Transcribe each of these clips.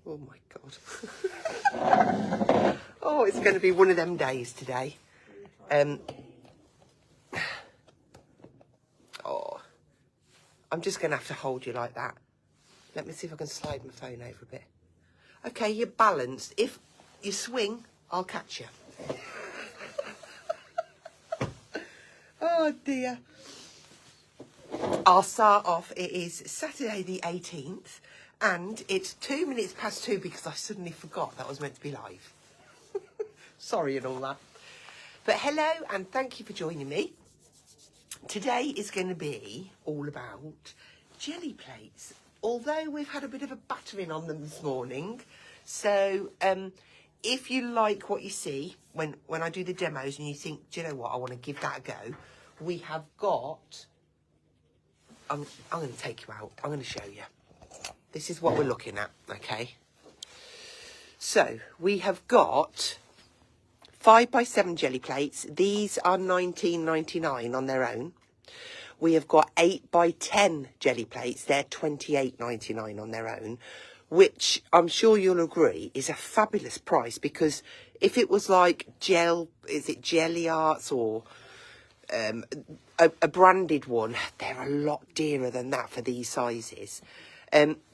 Oh my God. Oh, it's going to be one of them days today. Oh, I'm just going to have to hold you like that. Let me see if I can slide my phone over a bit. Okay, you're balanced. If you swing, I'll catch you. Oh dear. I'll start off. It is Saturday the 18th and it's 2 minutes past 2 because I suddenly forgot that I was meant to be live. Sorry and all that. But hello and thank you for joining me. Today is going to be all about jelly plates. Although we've had a bit of a battering on them this morning. So if you like what you see when I do the demos and you think, do you know what, I want to give that a go, we have got... I'm going to take you out. I'm going to show you. This is what we're looking at, okay? So, we have got 5x7 jelly plates. These are $19.99 on their own. We have got 8x10 jelly plates. They're $28.99 on their own, which I'm sure you'll agree is a fabulous price because if it was like Jelly Arts or... a branded one, they're a lot dearer than that for these sizes.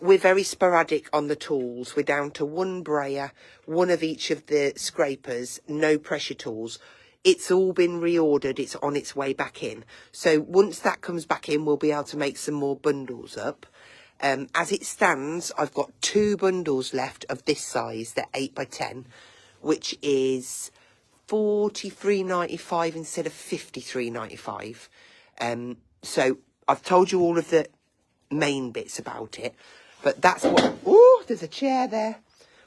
We're very sporadic on the tools. We're down to one brayer, one of each of the scrapers, no pressure tools. It's all been reordered. It's on its way back in. So once that comes back in, we'll be able to make some more bundles up. As it stands, I've got 2 bundles left of this size, the 8x10, which is $43.95 instead of $53.95. So I've told you all of the main bits about it, but that's what... Oh, there's a chair there.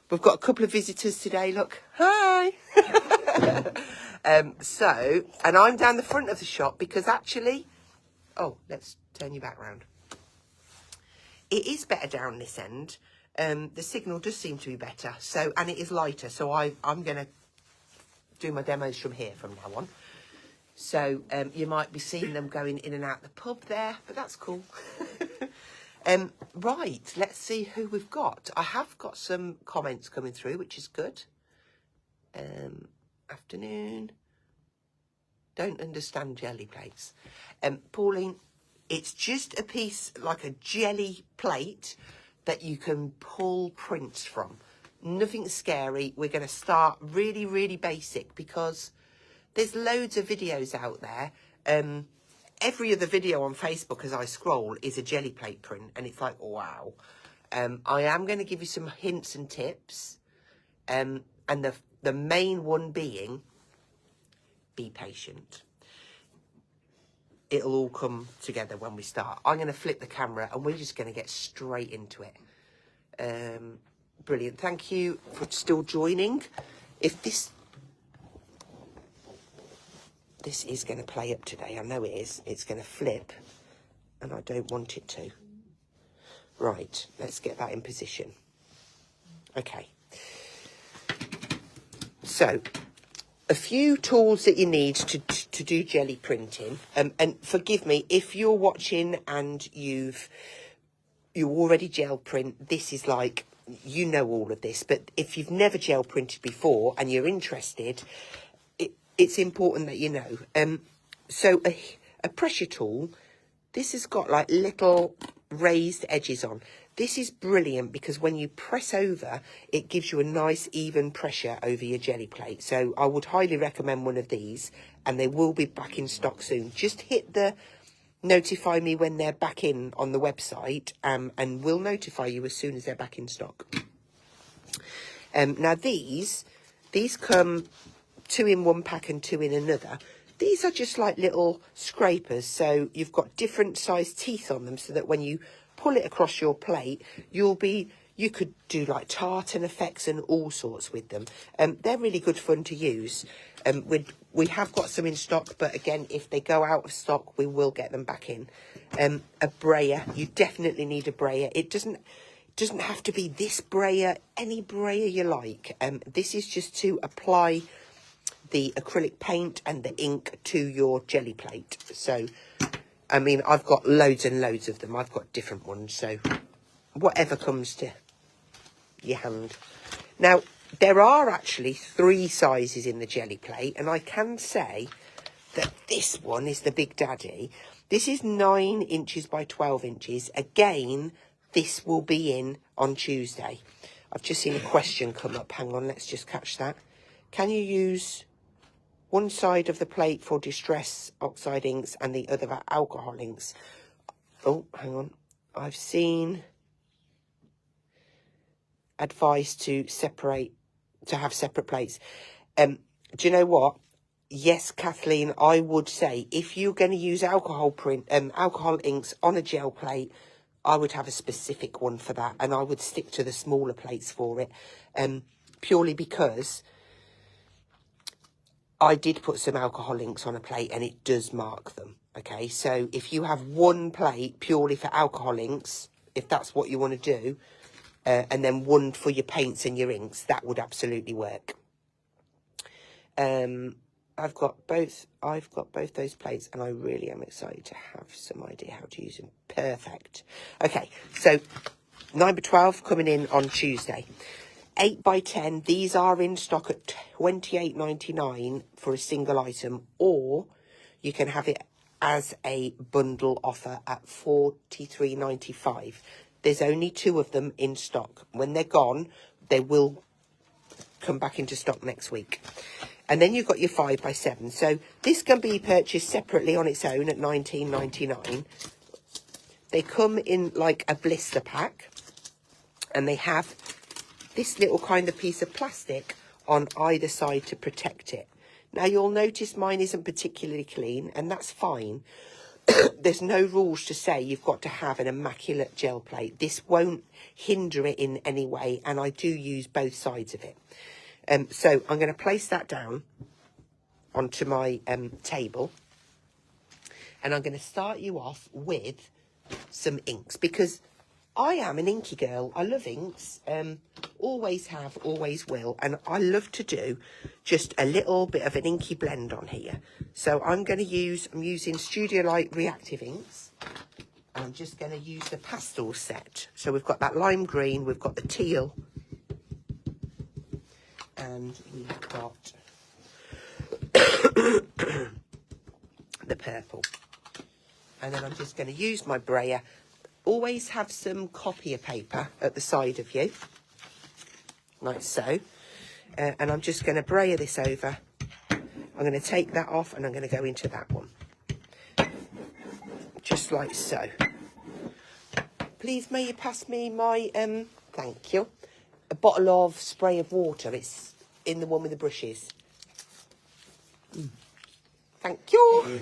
We've got a couple of visitors today, look. Hi! And I'm down the front of the shop because actually... Oh, let's turn you back round. It is better down this end. The signal does seem to be better, so, and it is lighter, so I'm going to do my demos from here from now on. So you might be seeing them going in and out the pub there, but that's cool. Right, let's see who we've got. I have got some comments coming through, which is good. Afternoon. Don't understand jelly plates. Pauline, it's just a piece like a jelly plate that you can pull prints from. Nothing scary. We're going to start really, really basic because there's loads of videos out there. Every other video on Facebook as I scroll is a jelly plate print and it's like, wow. I am going to give you some hints and tips. And the main one being, be patient. It'll all come together when we start. I'm going to flip the camera and we're just going to get straight into it. Brilliant. Thank you for still joining. If this is going to play up today, I know it is. It's going to flip and I don't want it to. Right, let's get that in position. Okay. So, a few tools that you need to do jelly printing. And forgive me, if you're watching and you already gel print, this is like... You know all of this, but if you've never gel printed before and you're interested, it's important that you know. So a pressure tool, this has got like little raised edges on. This is brilliant because when you press over, it gives you a nice even pressure over your jelly plate. So I would highly recommend one of these, and they will be back in stock soon. Just hit the notify me when they're back in on the website, and we'll notify you as soon as they're back in stock. Now these come 2 in one pack and 2 in another. These are just like little scrapers, so you've got different size teeth on them so that when you pull it across your plate, you could do like tartan effects and all sorts with them. They're really good fun to use. We have got some in stock, but again, if they go out of stock, we will get them back in. A brayer, you definitely need a brayer. It doesn't have to be this brayer, any brayer you like. This is just to apply the acrylic paint and the ink to your jelly plate. So, I mean, I've got loads and loads of them. I've got different ones, so whatever comes to your hand. Now, there are actually 3 sizes in the jelly plate, and I can say that this one is the Big Daddy. This is 9 inches by 12 inches. Again, this will be in on Tuesday. I've just seen a question come up. Hang on, let's just catch that. Can you use one side of the plate for distress oxide inks and the other for alcohol inks? Oh, hang on. I've seen advice to have separate plates. Do you know what? Yes, Kathleen, I would say if you're going to use alcohol inks on a gel plate, I would have a specific one for that, and I would stick to the smaller plates for it, purely because I did put some alcohol inks on a plate and it does mark them. Okay, so if you have one plate purely for alcohol inks, if that's what you want to do, and then one for your paints and your inks, that would absolutely work. I've got both those plates, and I really am excited to have some idea how to use them. Perfect. Okay, so 9 by 12 coming in on Tuesday. 8 by 10, these are in stock at $28.99 for a single item, or you can have it as a bundle offer at $43.95. There's only 2 of them in stock. When they're gone, they will come back into stock next week. And then you've got your 5 by 7. So this can be purchased separately on its own at $19.99. They come in like a blister pack, and they have this little kind of piece of plastic on either side to protect it. Now, you'll notice mine isn't particularly clean, and that's fine. There's no rules to say you've got to have an immaculate gel plate. This won't hinder it in any way, and I do use both sides of it. So I'm going to place that down onto my table, and I'm going to start you off with some inks, because I am an inky girl. I love inks, always have, always will, and I love to do just a little bit of an inky blend on here. So I'm using Studio Light Reactive Inks, and I'm just going to use the pastel set. So we've got that lime green, we've got the teal, and we've got the purple. And then I'm just going to use my brayer. Always have some copier paper at the side of you, like so. And I'm just going to brayer this over. I'm going to take that off, and I'm going to go into that one. Just like so. Please, may you pass me my, thank you, a bottle of spray of water. It's in the one with the brushes. Thank you.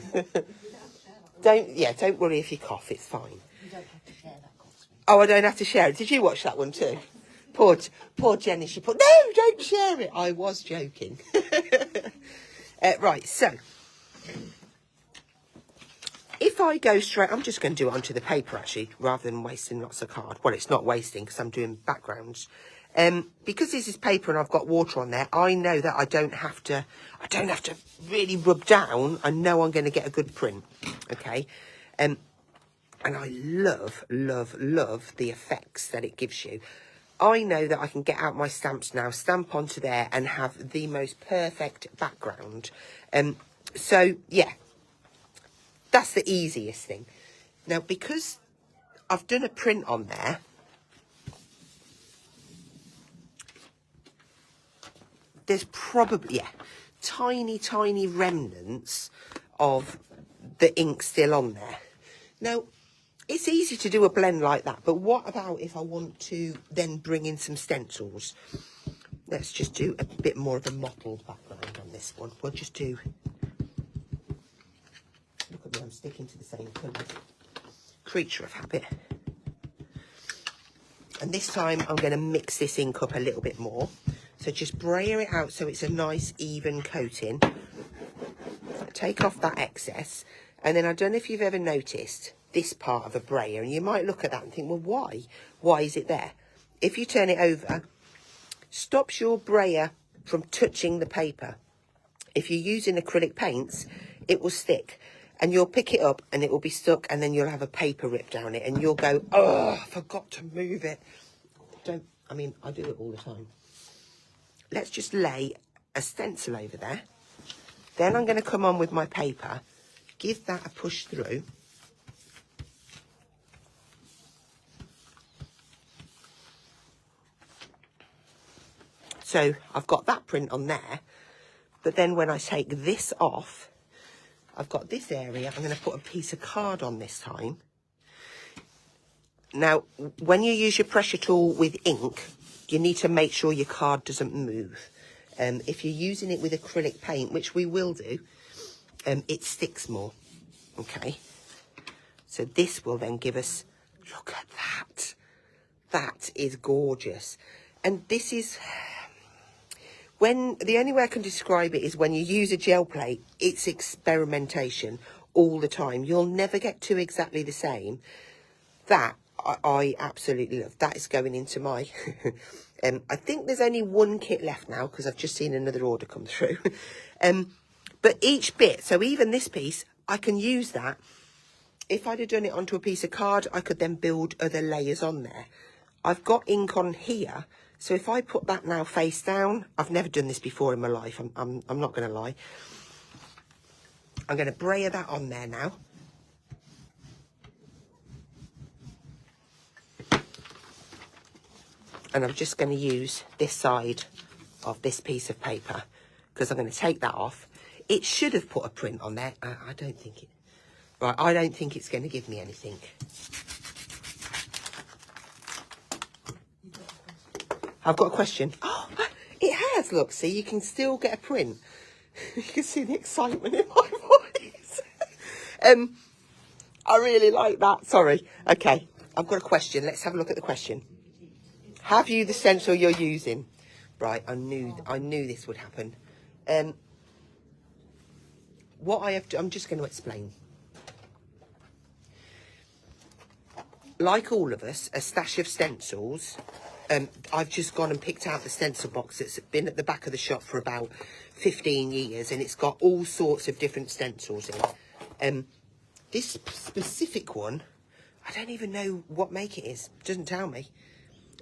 Don't worry if you cough, it's fine. You don't have to share that cough. Oh, I don't have to share it. Did you watch that one too? Poor Jenny, she put, no, don't share it. I was joking. Right, so if I go straight, I'm just going to do it onto the paper actually, rather than wasting lots of card. Well, it's not wasting because I'm doing backgrounds. Because this is paper and I've got water on there, I know that I don't have to really rub down. I know I'm going to get a good print. Okay. And I love, love, love the effects that it gives you. I know that I can get out my stamps now, stamp onto there, and have the most perfect background. So, yeah, that's the easiest thing. Now, because I've done a print on there, there's probably, tiny, tiny remnants of the ink still on there. Now, it's easy to do a blend like that, but what about if I want to then bring in some stencils? Let's just do a bit more of a mottled background on this one. We'll just do, look at me, I'm sticking to the same colours. Creature of habit. And this time I'm going to mix this ink up a little bit more. So just brayer it out so it's a nice even coating. Take off that excess. And then I don't know if you've ever noticed this part of a brayer, and you might look at that and think, well, why? Why is it there? If you turn it over, stops your brayer from touching the paper. If you're using acrylic paints, it will stick. And you'll pick it up and it will be stuck, and then you'll have a paper rip down it, and you'll go, oh, I forgot to move it. I mean, I do it all the time. Let's just lay a stencil over there. Then I'm going to come on with my paper, give that a push through. So I've got that print on there, but then when I take this off, I've got this area. I'm going to put a piece of card on this time. Now, when you use your pressure tool with ink, you need to make sure your card doesn't move. If you're using it with acrylic paint, which we will do, it sticks more. Okay. So this will then give us, look at that. That is gorgeous. And this is, the only way I can describe it is when you use a gel plate, it's experimentation all the time. You'll never get two exactly the same. That I absolutely love. That is going into my, I think there's only one kit left now because I've just seen another order come through. But each bit, so even this piece, I can use that. If I'd have done it onto a piece of card, I could then build other layers on there. I've got ink on here. So if I put that now face down, I've never done this before in my life. I'm not going to lie. I'm going to brayer that on there now. And I'm just going to use this side of this piece of paper because I'm going to take that off. It should have put a print on there. I don't think it... Right, I don't think it's going to give me anything. I've got a question. Oh, it has, look. See, you can still get a print. You can see the excitement in my voice. I really like that. Sorry. Okay, I've got a question. Let's have a look at the question. Have you the stencil you're using? Right, I knew this would happen. What I have to, I'm just going to explain. Like all of us, a stash of stencils. I've just gone and picked out the stencil box that's been at the back of the shop for about 15 years, and it's got all sorts of different stencils in. This specific one, I don't even know what make it is. It doesn't tell me.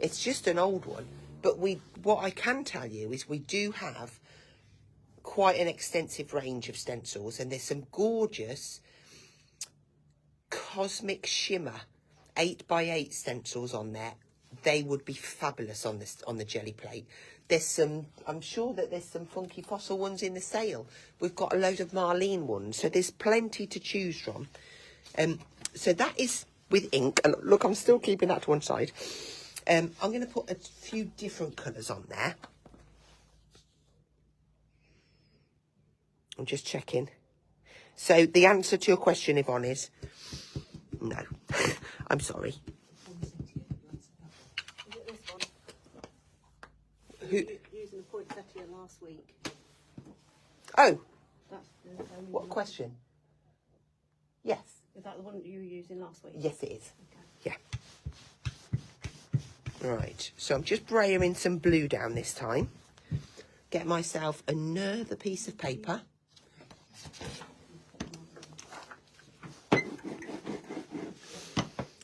It's just an old one. But what I can tell you is we do have quite an extensive range of stencils, and there's some gorgeous cosmic shimmer 8x8 stencils on there. They would be fabulous on the jelly plate. There's some, I'm sure that there's some funky fossil ones in the sale. We've got a load of Marlene ones, so there's plenty to choose from. So that is with ink, and look, I'm still keeping that to one side. I'm going to put a few different colours on there. I'm just checking. So the answer to your question, Yvonne, is no. I'm sorry. Is it this one? Who? Using the poinsettia last week. Oh, That's the only what one. question? Yes. Is that the one that you were using last week? Yes, it is. Okay. Yeah. Right. So I'm just braying some blue down this time. Get myself another piece of paper.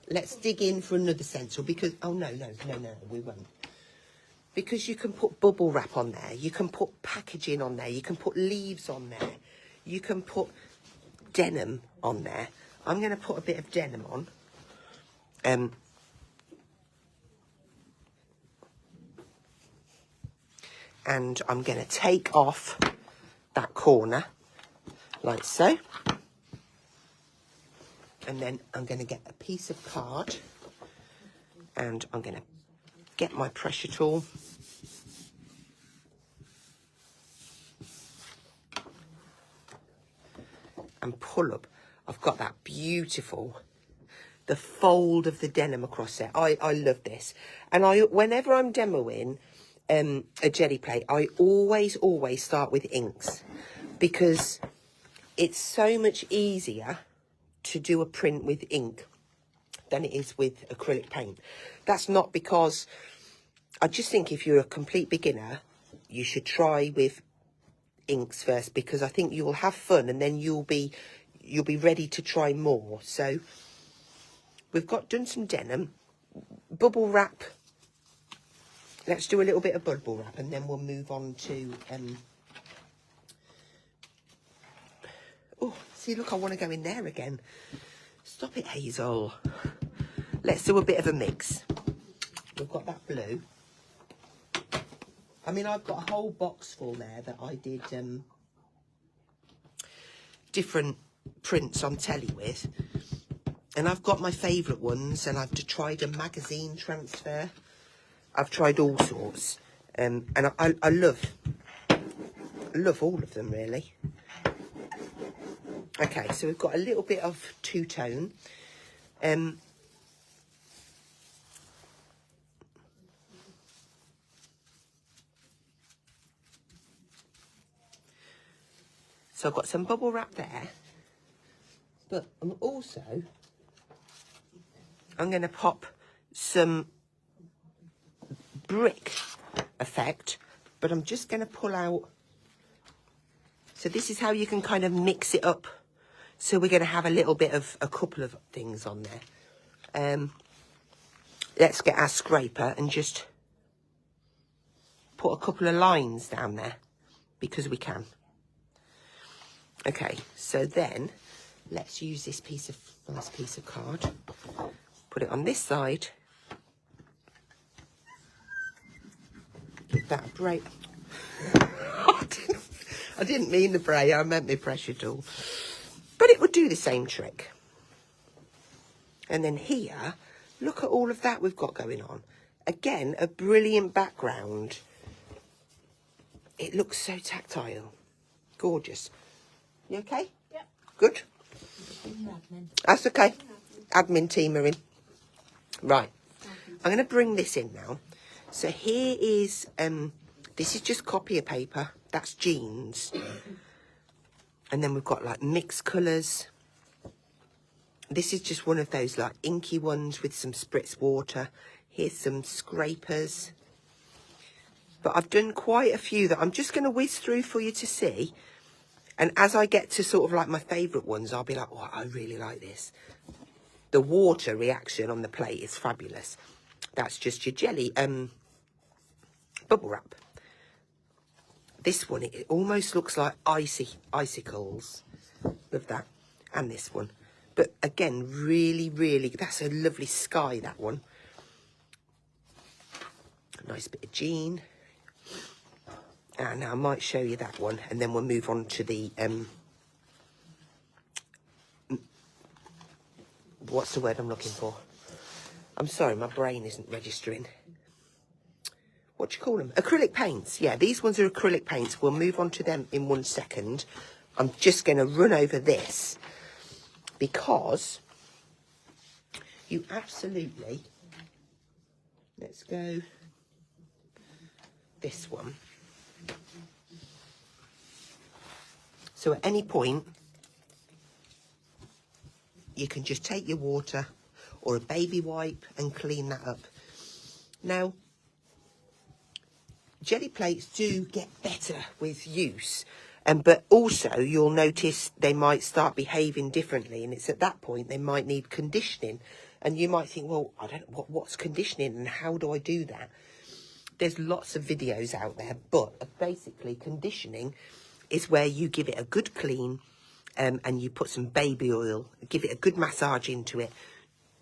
Let's dig in for another stencil because, oh, no, we won't. Because you can put bubble wrap on there. You can put packaging on there. You can put leaves on there. You can put denim on there. I'm going to put a bit of denim on. And I'm going to take off that corner like so. And then I'm going to get a piece of card and I'm going to get my pressure tool. And pull up. I've got that beautiful, the fold of the denim across there. I love this. And whenever I'm demoing a jelly plate, I always start with inks because it's so much easier to do a print with ink than it is with acrylic paint. That's not because, I just think if you're a complete beginner, you should try with inks first because I think you'll have fun and then you'll be ready to try more. So we've done some denim, bubble wrap let's do a little bit of bubble wrap and then we'll move on to... oh, see, look, I want to go in there again. Stop it, Hazel. Let's do a bit of a mix. We've got that blue. I mean, I've got a whole box full there that I did different prints on telly with. And I've got my favourite ones, and I've tried a magazine transfer. I've tried all sorts. And I love all of them, really. Okay, so we've got a little bit of two-tone. So I've got some bubble wrap there. But I'm going to pop some brick effect. But I'm just going to pull out. So this is how you can kind of mix it up. So we're going to have a little bit of a couple of things on there. Let's get our scraper and just put a couple of lines down there because we can. Okay, so then let's use this nice piece of card. Put it on this side. Give that a break. I didn't mean the brayer, I meant the pressure tool. But it would do the same trick. And then here, look at all of that we've got going on. Again, a brilliant background. It looks so tactile. Gorgeous. You okay? Yep. Good? That's okay. Admin team are in. Right. I'm going to bring this in now. So here is, this is just copier paper. That's jeans. And then we've got like mixed colours. This is just one of those like inky ones with some spritz water. Here's some scrapers. But I've done quite a few that I'm just going to whiz through for you to see. And as I get to sort of like my favourite ones, I'll be like, oh, I really like this. The water reaction on the plate is fabulous. That's just your jelly bubble wrap. This one, it almost looks like icicles. Love that. And this one. But again, really, really, that's a lovely sky, that one. A nice bit of jean. And now I might show you that one, and then we'll move on to the, what's the word I'm looking for? I'm sorry, my brain isn't registering. What do you call them? Acrylic paints. Yeah, these ones are acrylic paints. We'll move on to them in 1 second. I'm just going to run over this because you absolutely, let's go this one. So at any point, you can just take your water or a baby wipe and clean that up. Now, jelly plates do get better with use, but also you'll notice they might start behaving differently, and it's at that point they might need conditioning. And you might think, well, I don't know what's conditioning and how do I do that? There's lots of videos out there, but basically conditioning is where you give it a good clean and you put some baby oil, give it a good massage into it,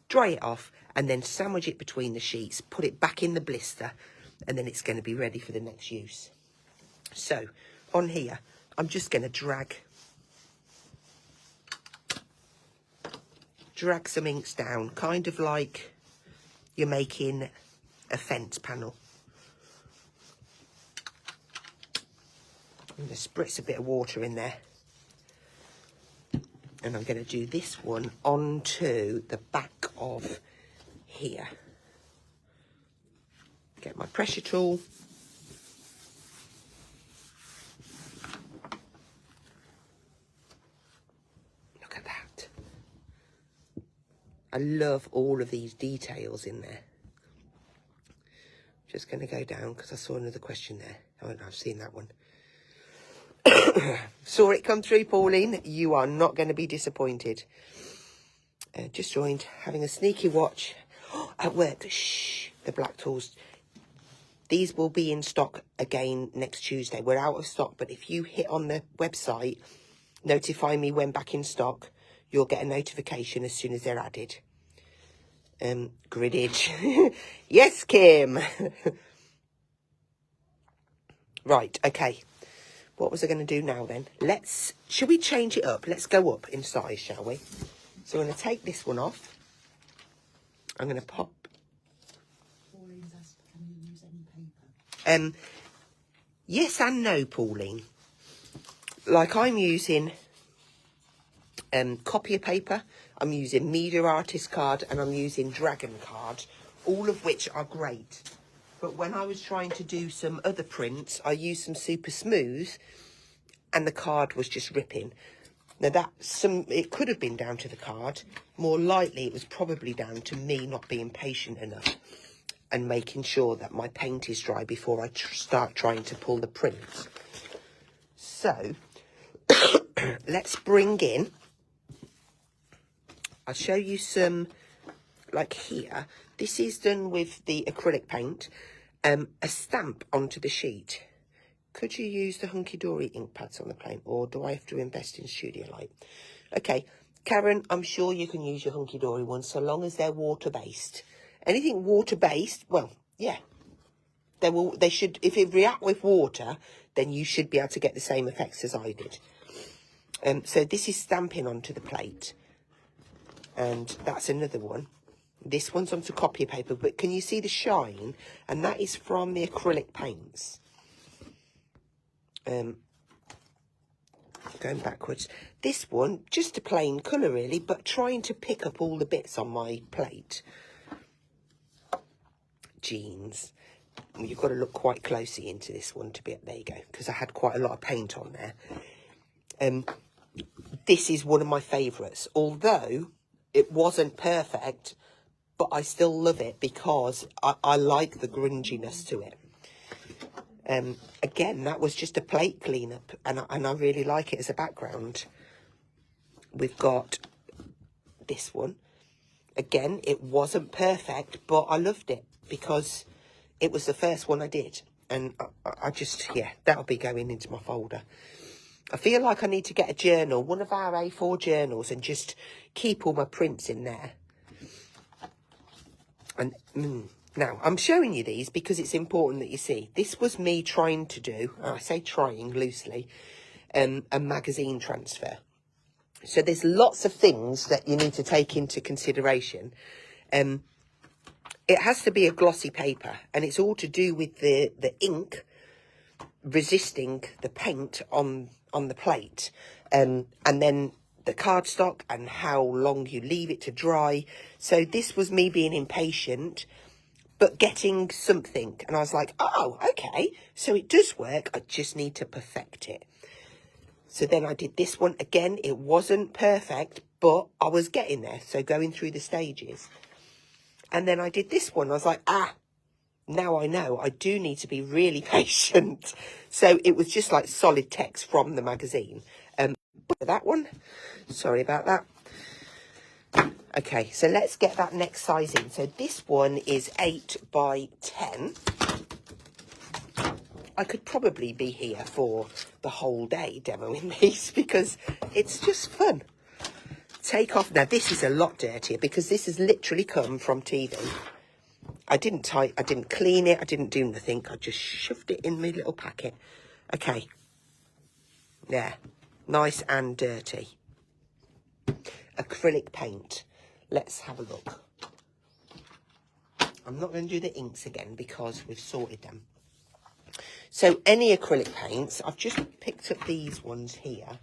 dry it off, and then sandwich it between the sheets, put it back in the blister, and then it's going to be ready for the next use. So on here, I'm just going to drag some inks down, kind of like you're making a fence panel. I'm going to spritz a bit of water in there. And I'm going to do this one onto the back of here. Get my pressure tool. Look at that. I love all of these details in there. Just going to go down because I saw another question there. Oh, I've seen that one. Saw it come through, Pauline. You are not going to be disappointed. Just joined, having a sneaky watch at work. Shh, the black tools. These will be in stock again next Tuesday. We're out of stock, but if you hit on the website, notify me when back in stock, you'll get a notification as soon as they're added. Griddage. Yes, Kim. Right, okay. What was I going to do now then? Shall we change it up? Let's go up in size, shall we? So I'm going to take this one off. I'm going to pop. Pauline's asked, can you use any paper? Yes and no, Pauline. Like I'm using copier paper, I'm using Media Artist card, and I'm using Dragon card, all of which are great. But when I was trying to do some other prints, I used some Super Smooth, and the card was just ripping. Now it could have been down to the card. More likely, it was probably down to me not being patient enough and making sure that my paint is dry before I start trying to pull the print. So let's bring in. I'll show you some, like here. This is done with the acrylic paint. A stamp onto the sheet. Could you use the hunky-dory ink pads on the plane, or do I have to invest in Studio Light? Okay, Karen, I'm sure you can use your hunky-dory ones so long as they're water-based. Anything water-based, well, yeah. They should, if it react with water, then you should be able to get the same effects as I did. So this is stamping onto the plate. And that's another one. This one's onto copy paper, but can you see the shine? And that is from the acrylic paints. Going backwards. This one, just a plain colour really, but trying to pick up all the bits on my plate. Jeans. You've got to look quite closely into this one to be, there you go, because I had quite a lot of paint on there. This is one of my favourites, although it wasn't perfect, but I still love it because I like the grunginess to it. Again, that was just a plate cleanup, and I really like it as a background. We've got this one. Again, it wasn't perfect, but I loved it because it was the first one I did. And I just, yeah, that'll be going into my folder. I feel like I need to get a journal, one of our A4 journals, and just keep all my prints in there. And now, I'm showing you these because it's important that you see. This was me trying to do, I say trying loosely, a magazine transfer. So there's lots of things that you need to take into consideration. It has to be a glossy paper, and it's all to do with the ink resisting the paint on the plate, and then the cardstock and how long you leave it to dry. So this was me being impatient, but getting something. And I was like, oh, okay, so it does work. I just need to perfect it. So then I did this one again. It wasn't perfect, but I was getting there. So going through the stages. And then I did this one. I was like, now I know I do need to be really patient. So it was just like solid text from the magazine. That one, sorry about that. Okay, so let's get that next size in. So this one is 8 by 10. I could probably be here for the whole day demoing these because it's just fun. Take off. Now this is a lot dirtier because this has literally come from TV. I didn't clean it. I didn't do nothing. I just shoved it in my little packet. Okay. Yeah. Nice and dirty. Acrylic paint. Let's have a look. I'm not going to do the inks again because we've sorted them. So any acrylic paints, I've just picked up these ones here.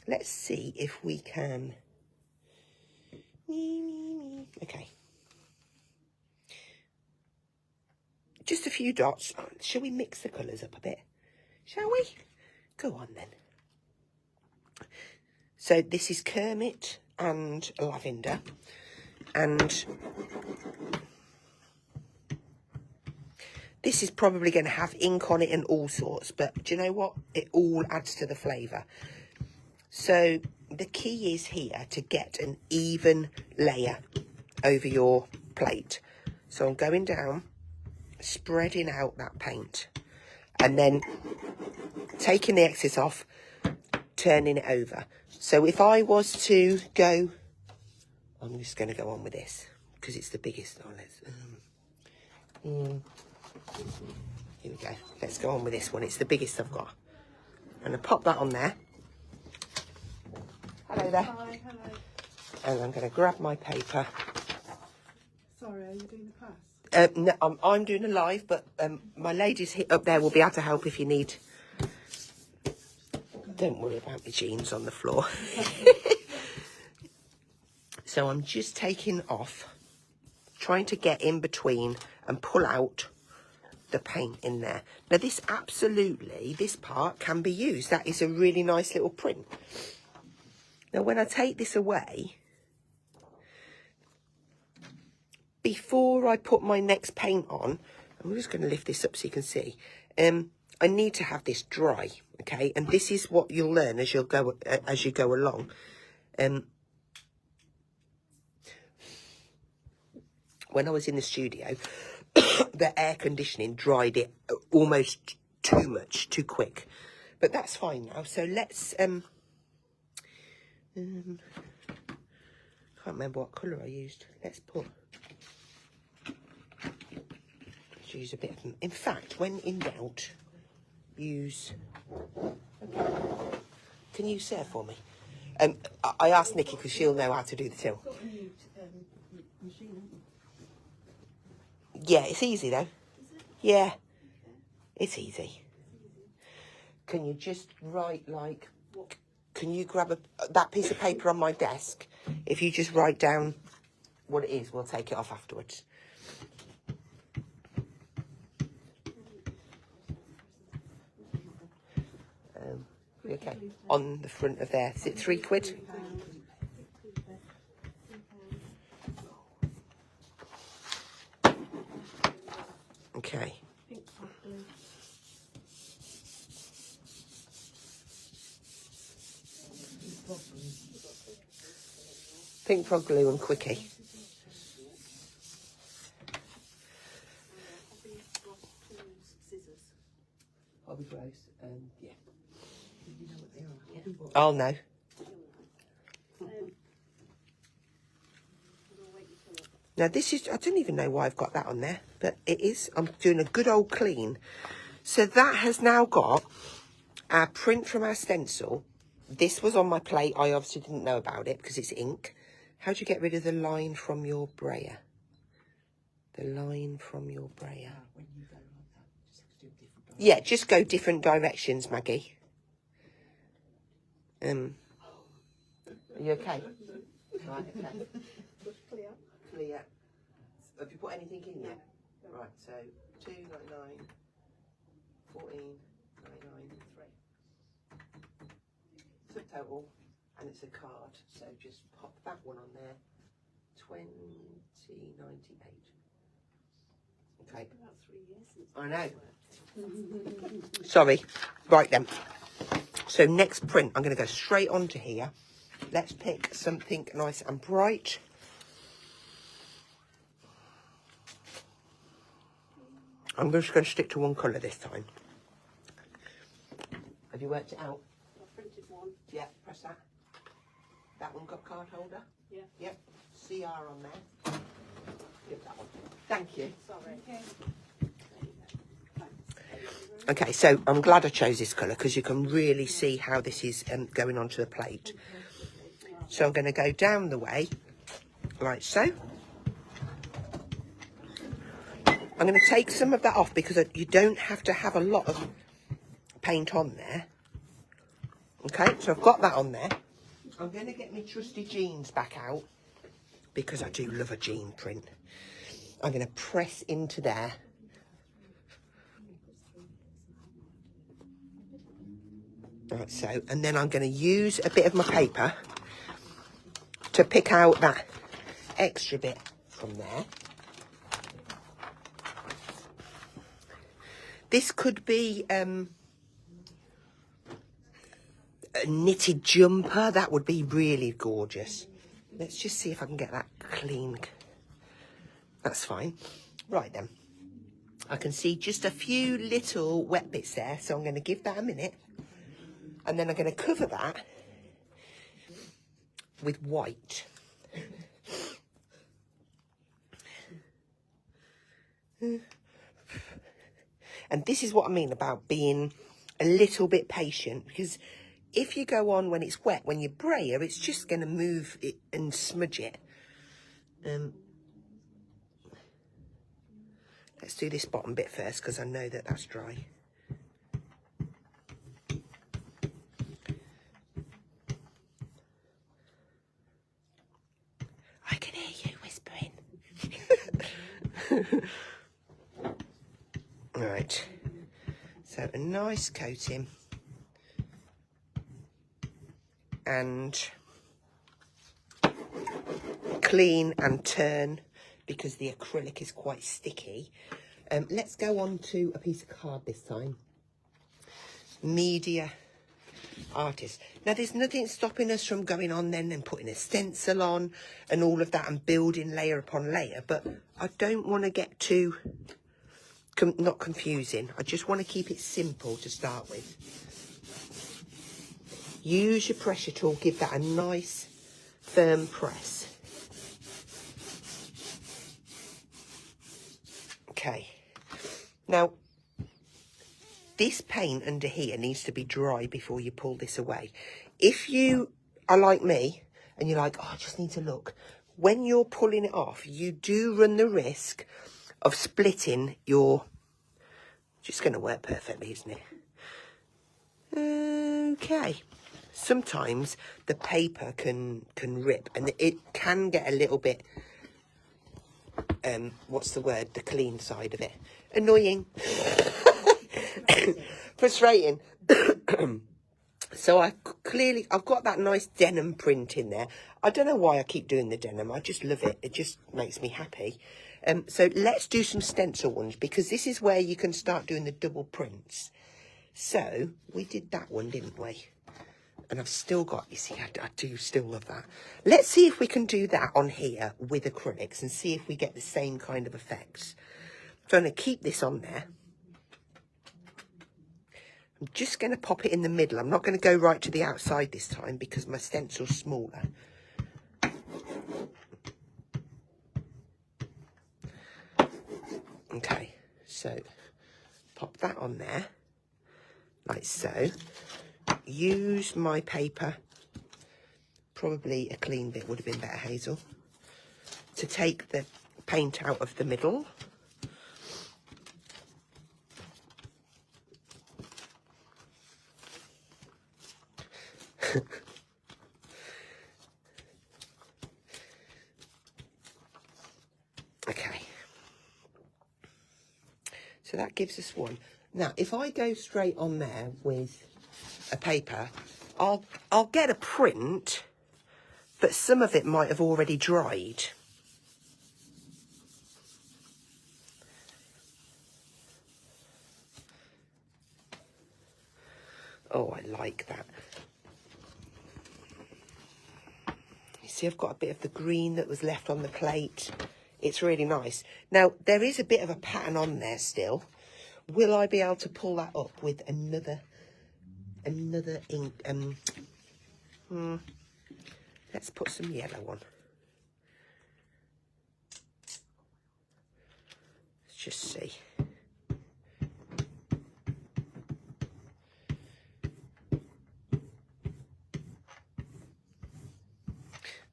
Let's see if we can. Okay. Just a few dots. Shall we mix the colours up a bit? Shall we? Go on then. So this is Kermit and Lavender. And this is probably going to have ink on it and all sorts. But do you know what? It all adds to the flavour. So the key is here to get an even layer over your plate. So I'm going down spreading out that paint and then taking the excess off, turning it over. So if I was to go, I'm just going to go on with this because it's the biggest. Oh, here we go. Let's go on with this one. It's the biggest I've got. I'm going to pop that on there. Hello there. Hi, hello. And I'm going to grab my paper. Sorry, are you doing the class? No, I'm doing a live, but my ladies up there will be able to help if you need. Don't worry about my jeans on the floor. So I'm just taking off, trying to get in between and pull out the paint in there. Now this part can be used. That is a really nice little print. Now when I take this away, before I put my next paint on, I'm just going to lift this up so you can see. I need to have this dry, okay? And this is what you'll learn as you go along. When I was in the studio, the air conditioning dried it almost too much, too quick. But that's fine now. So let's can't remember what colour I used. Let's use a bit of them. In fact, when in doubt, use. Can you serve for me? I asked Nikki because she'll know how to do the till. Yeah, it's easy though. Yeah, it's easy. Can you just write like? Can you grab that piece of paper on my desk? If you just write down what it is, we'll take it off afterwards. Okay, on the front of there. Is it £3? Okay. Pink frog glue and quickie. Hobby Gross, yeah. You know what they are? Yeah. I'll know. Now this is, I don't even know why I've got that on there, but it is, I'm doing a good old clean. So that has now got our print from our stencil. This was on my plate. I obviously didn't know about it because it's ink. How do you get rid of the line from your brayer? The line from your brayer. When you go like that, just have to do different directions. Yeah, just go different directions, Maggie. Are you okay? Right, okay. Clear. Clear. Have you put anything in yet? Right, so 2.99, 14.99, 3. Subtotal, and it's a card, so just pop that one on there. 20.98. Okay. About 3 years since I know. Sorry. Right then. So next print, I'm going to go straight onto here. Let's pick something nice and bright. I'm just going to stick to one colour this time. Have you worked it out? I printed one. Yeah, press that. That one got card holder? Yeah. Yep. CR on there. Give that one. Thank you. Sorry. Okay, so I'm glad I chose this colour because you can really see how this is going onto the plate. So I'm going to go down the way, like so. I'm going to take some of that off because you don't have to have a lot of paint on there. Okay, so I've got that on there. I'm going to get my trusty jeans back out because I do love a jean print. I'm going to press into there. Like so, and then I'm going to use a bit of my paper to pick out that extra bit from there. This could be a knitted jumper. That would be really gorgeous. Let's just see if I can get that clean. That's fine. Right then. I can see just a few little wet bits there, so I'm going to give that a minute. And then I'm going to cover that with white. And this is what I mean about being a little bit patient, because if you go on when it's wet, when you brayer, it's just going to move it and smudge it. Let's do this bottom bit first, because I know that that's dry. I can hear you whispering. Right, so a nice coating, and clean and turn, because the acrylic is quite sticky. Let's go on to a piece of card this time. Media Artist. Now, there's nothing stopping us from going on then and putting a stencil on and all of that and building layer upon layer, but I don't want to get too not confusing. I just want to keep it simple to start with. Use your pressure tool, give that a nice firm press. Okay, now this paint under here needs to be dry before you pull this away. If you are like me and you're like, oh, I just need to look, when you're pulling it off, you do run the risk of splitting your, just going to work perfectly, isn't it? Okay. Sometimes the paper can rip, and it can get a little bit, what's the word? The clean side of it. Annoying. Frustrating. So I've got that nice denim print in there. I don't know why I keep doing the denim. I just love it. It just makes me happy. So let's do some stencil ones, because this is where you can start doing the double prints. So we did that one, didn't we? And I've still got, you see, I do still love that. Let's see if we can do that on here with acrylics and see if we get the same kind of effects. So I'm going to keep this on there. I'm just going to pop it in the middle. I'm not going to go right to the outside this time because my stencil's smaller. Okay, so pop that on there, like so. Use my paper, probably a clean bit would have been better, Hazel, to take the paint out of the middle. Okay, so that gives us one. Now, if I go straight on there with a paper, I'll get a print, but some of it might have already dried. Oh, I like that. You see, I've got a bit of the green that was left on the plate. It's really nice. Now, there is a bit of a pattern on there still. Will I be able to pull that up with another ink? Let's put some yellow on. Let's just see.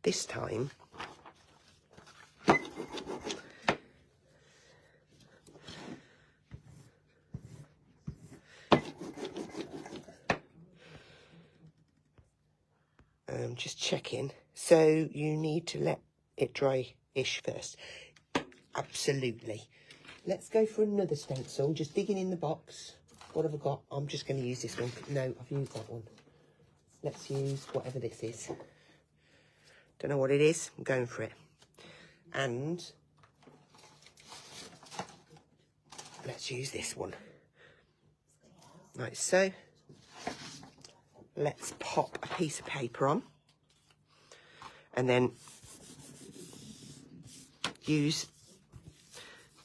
This time, just checking. So you need to let it dry-ish first. Absolutely. Let's go for another stencil. Just digging in the box. What have I got? I'm just going to use this one. No, I've used that one. Let's use whatever this is. Don't know what it is. I'm going for it. And let's use this one. Like so. Let's pop a piece of paper on. And then use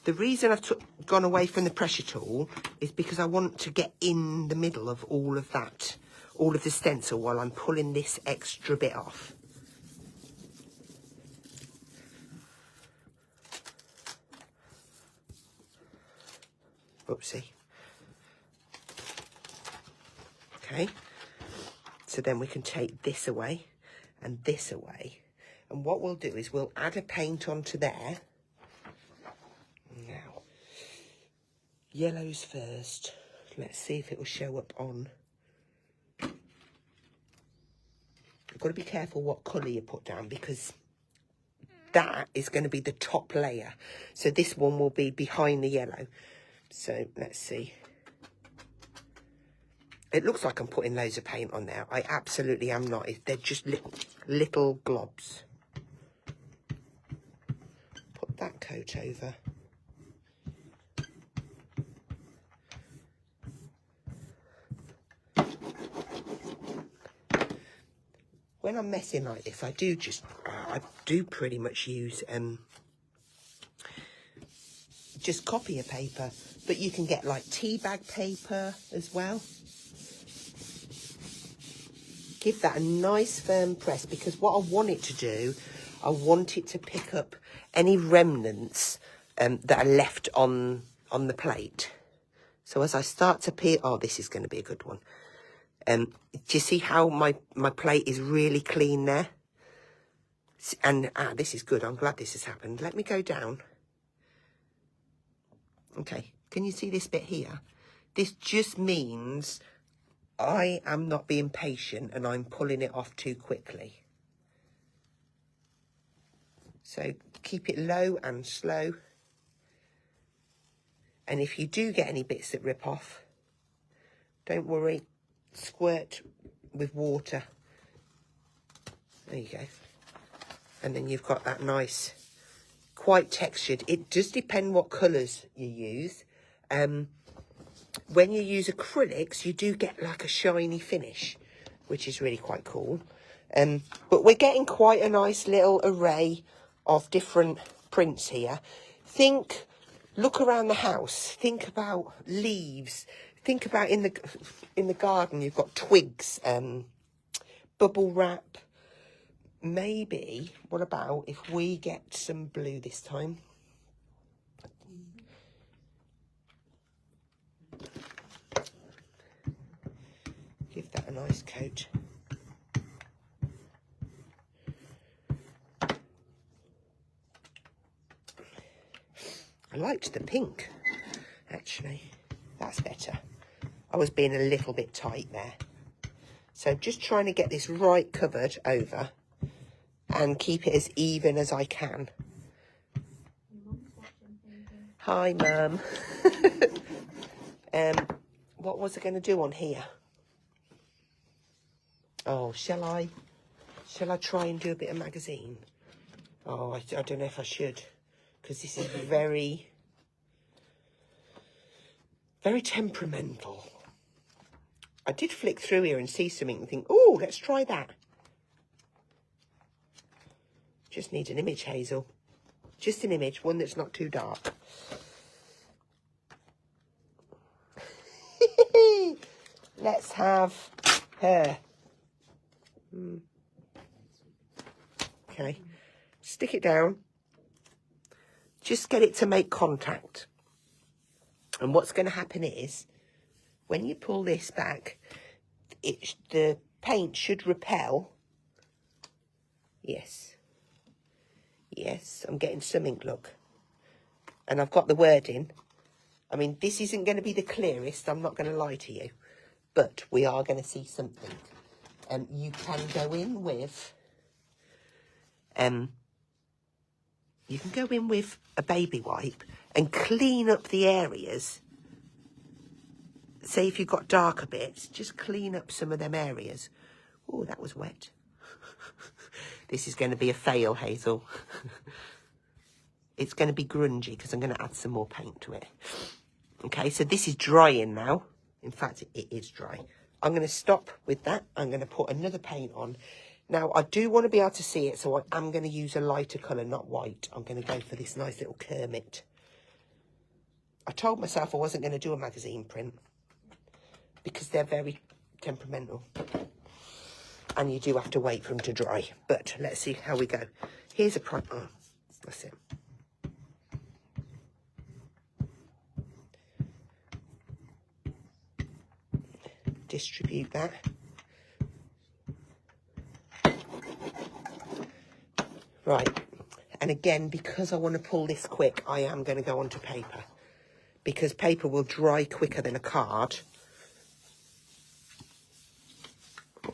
The reason I've gone away from the pressure tool is because I want to get in the middle of all of that, all of the stencil, while I'm pulling this extra bit off. Oopsie. Okay, so then we can take this away and this away. And what we'll do is we'll add a paint onto there. Now, yellows first. Let's see if it will show up on. You've got to be careful what colour you put down, because that is going to be the top layer. So this one will be behind the yellow. So let's see. It looks like I'm putting loads of paint on there. I absolutely am not. They're just little globs. Put that coat over. When I'm messing like this, I do pretty much use just copy paper, but you can get like tea bag paper as well. Give that a nice firm press, because what I want it to do, I want it to pick up any remnants that are left on the plate. So as I start to peel, oh, this is going to be a good one. Do you see how my plate is really clean there? And this is good. I'm glad this has happened. Let me go down. Okay, can you see this bit here? This just means I am not being patient and I'm pulling it off too quickly. So keep it low and slow. And if you do get any bits that rip off, don't worry, squirt with water. There you go. And then you've got that nice, quite textured. It does depend what colours you use. When you use acrylics, you do get like a shiny finish, which is really quite cool. But we're getting quite a nice little array of different prints here. Look around the house. Think about leaves. Think about in the garden, you've got twigs, bubble wrap. Maybe, what about if we get some blue this time? Give that a nice coat. I liked the pink, actually. That's better. I was being a little bit tight there. So just trying to get this right covered over and keep it as even as I can. Hi, Mum. What was I going to do on here? Oh, shall I try and do a bit of magazine? Oh, I don't know if I should, because this is very, very temperamental. I did flick through here and see something and think, oh, let's try that. Just need an image, Hazel. Just an image, one that's not too dark. Let's have her. Okay, stick it down. Just get it to make contact. And what's going to happen is, when you pull this back, the paint should repel. Yes. Yes, I'm getting some ink, look. And I've got the wording. I mean, this isn't going to be the clearest, I'm not going to lie to you. But we are going to see something. You can go in with... you can go in with a baby wipe and clean up the areas. Say if you've got darker bits, just clean up some of them areas. Oh, that was wet. This is going to be a fail, Hazel. It's going to be grungy because I'm going to add some more paint to it. Okay, so this is drying now. In fact, it is dry. I'm going to stop with that. I'm going to put another paint on. Now, I do want to be able to see it, so I am going to use a lighter colour, not white. I'm going to go for this nice little Kermit. I told myself I wasn't going to do a magazine print because they're very temperamental. And you do have to wait for them to dry. But let's see how we go. Here's a print. Oh, that's it. Distribute that. Right. And again, because I want to pull this quick, I am going to go onto paper. Because paper will dry quicker than a card.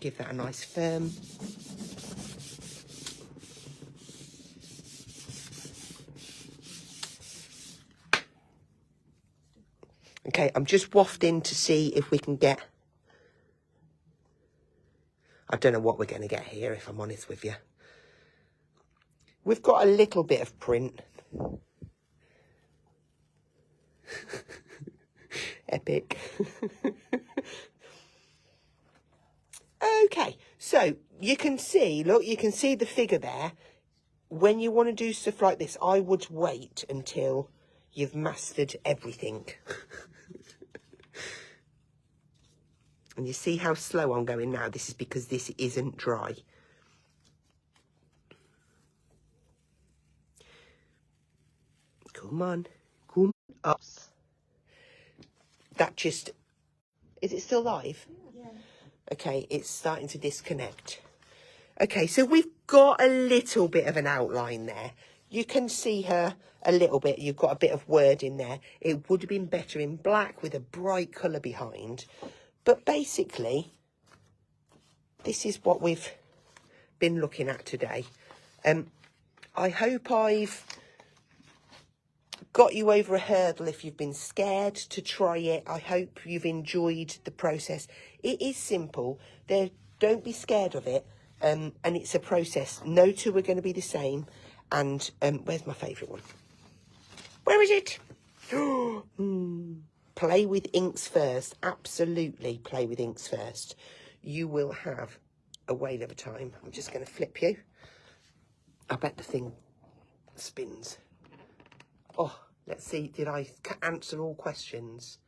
Give that a nice firm. Okay, I'm just wafting to see if we can get... I don't know what we're going to get here, if I'm honest with you. We've got a little bit of print. Epic. Okay, so you can see, look, you can see the figure there. When you want to do stuff like this, I would wait until you've mastered everything. And you see how slow I'm going now? This is because this isn't dry. Come on. Come up. That just... Is it still live? Yeah. Okay, it's starting to disconnect. Okay, so we've got a little bit of an outline there. You can see her a little bit. You've got a bit of word in there. It would have been better in black with a bright colour behind. But basically, this is what we've been looking at today. I hope I've got you over a hurdle if you've been scared to try it. I hope you've enjoyed the process. It is simple. Don't be scared of it. And it's a process. No two are going to be the same. And where's my favourite one? Where is it? Play with inks first. Absolutely play with inks first. You will have a whale of a time. I'm just going to flip you. I bet the thing spins. Oh, let's see. Did I answer all questions?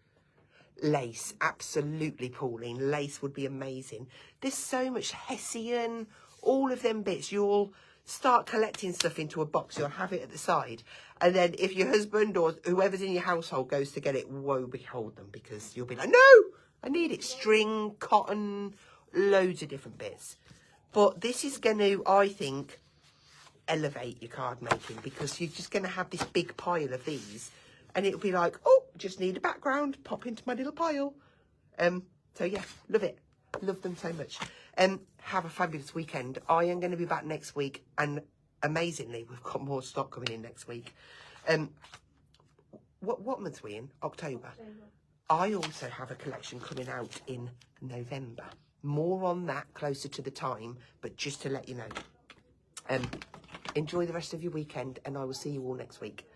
Lace. Absolutely, Pauline. Lace would be amazing. There's so much Hessian. All of them bits. You'll start collecting stuff into a box. You'll have it at the side. And then if your husband or whoever's in your household goes to get it, woe behold them. Because you'll be like, no, I need it. String, cotton, loads of different bits. But this is going to, I think, elevate your card making. Because you're just going to have this big pile of these. And it'll be like, oh, just need a background. Pop into my little pile. So, yeah, love it. Love them so much. Have a fabulous weekend. I am going to be back next week. And amazingly, we've got more stock coming in next week. What month are we in? October. I also have a collection coming out in November. More on that closer to the time. But just to let you know. Enjoy the rest of your weekend. And I will see you all next week.